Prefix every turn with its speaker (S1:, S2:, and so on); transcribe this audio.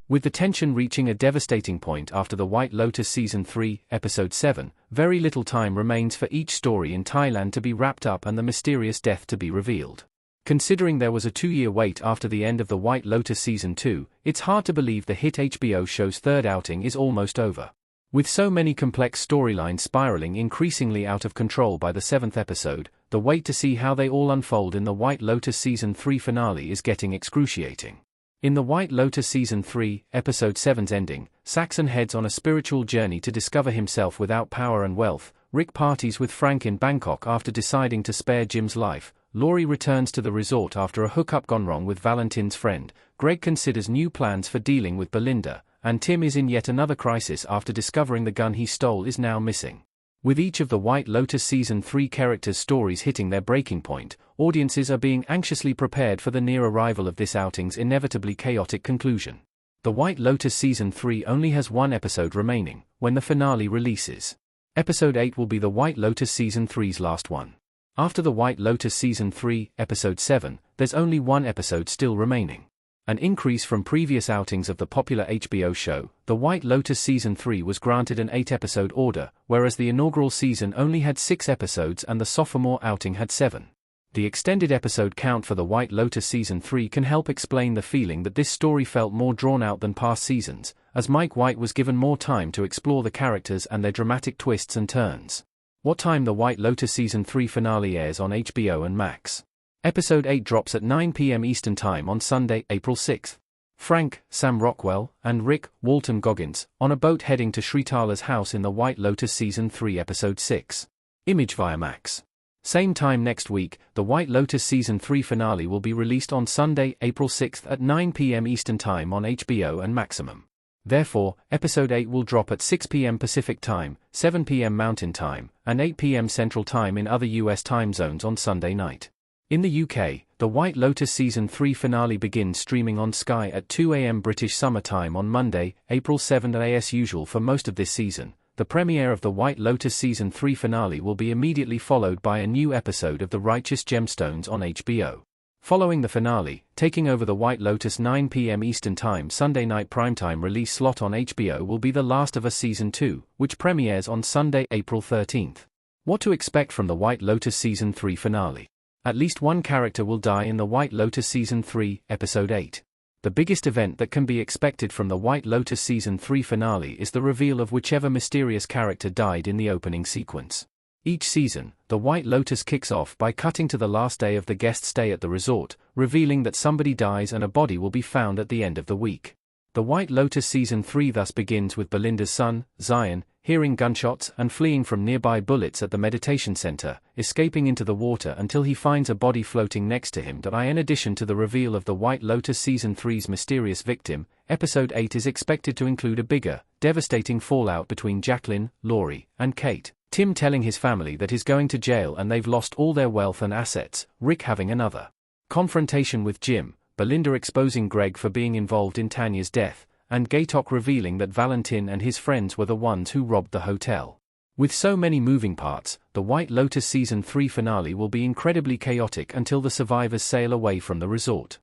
S1: With the tension reaching a devastating point after the White Lotus Season 3, Episode 7, very little time remains for each story in Thailand to be wrapped up and the mysterious death to be revealed. Considering there was a 2-year wait after the end of the White Lotus Season 2, it's hard to believe the hit HBO show's third outing is almost over. With so many complex storylines spiraling increasingly out of control by the 7th episode, the wait to see how they all unfold in the White Lotus Season 3 finale is getting excruciating. In the White Lotus Season 3, Episode 7's ending, Saxon heads on a spiritual journey to discover himself without power and wealth. Rick parties with Frank in Bangkok after deciding to spare Jim's life. Laurie returns to the resort after a hookup gone wrong with Valentin's friend. Greg considers new plans for dealing with Belinda, and Tim is in yet another crisis after discovering the gun he stole is now missing. With each of the White Lotus Season 3 characters' stories hitting their breaking point, audiences are being anxiously prepared for the near arrival of this outing's inevitably chaotic conclusion. The White Lotus Season 3 only has one episode remaining, when the finale releases. Episode 8 will be the White Lotus Season 3's last one. After the White Lotus Season 3, Episode 7, there's only one episode still remaining. An increase from previous outings of the popular HBO show, the White Lotus Season 3 was granted an 8-episode order, whereas the inaugural season only had 6 episodes and the sophomore outing had 7. The extended episode count for the White Lotus Season 3 can help explain the feeling that this story felt more drawn out than past seasons, as Mike White was given more time to explore the characters and their dramatic twists and turns. What time the White Lotus Season 3 finale airs on HBO and Max. Episode 8 drops at 9 p.m. Eastern Time on Sunday, April 6. Frank, Sam Rockwell, and Rick, Walton Goggins, on a boat heading to Shritala's house in the White Lotus Season 3 Episode 6. Image via Max. Same time next week, the White Lotus Season 3 finale will be released on Sunday, April 6 at 9 p.m. Eastern Time on HBO and Maximum. Therefore, Episode 8 will drop at 6 p.m. Pacific Time, 7 p.m. Mountain Time, and 8 p.m. Central Time in other US time zones on Sunday night. In the UK, the White Lotus Season 3 finale begins streaming on Sky at 2 a.m. British Summer Time on Monday, April 7 as usual for most of this season. The premiere of the White Lotus Season 3 finale will be immediately followed by a new episode of The Righteous Gemstones on HBO. Following the finale, taking over the White Lotus 9 p.m. Eastern Time Sunday night primetime release slot on HBO will be The Last of Us Season 2, which premieres on Sunday, April 13. What to expect from the White Lotus Season 3 finale? At least one character will die in the White Lotus Season 3, Episode 8. The biggest event that can be expected from the White Lotus Season 3 finale is the reveal of whichever mysterious character died in the opening sequence. Each season, the White Lotus kicks off by cutting to the last day of the guest stay at the resort, revealing that somebody dies and a body will be found at the end of the week. The White Lotus Season 3 thus begins with Belinda's son, Zion, hearing gunshots and fleeing from nearby bullets at the meditation center, escaping into the water until he finds a body floating next to him. In addition to the reveal of the White Lotus Season 3's mysterious victim, Episode 8 is expected to include a bigger, devastating fallout between Jacqueline, Laurie, and Kate. Tim telling his family that he's going to jail and they've lost all their wealth and assets, Rick having another confrontation with Jim, Belinda exposing Greg for being involved in Tanya's death, and Gaytok revealing that Valentin and his friends were the ones who robbed the hotel. With so many moving parts, the White Lotus Season 3 finale will be incredibly chaotic until the survivors sail away from the resort.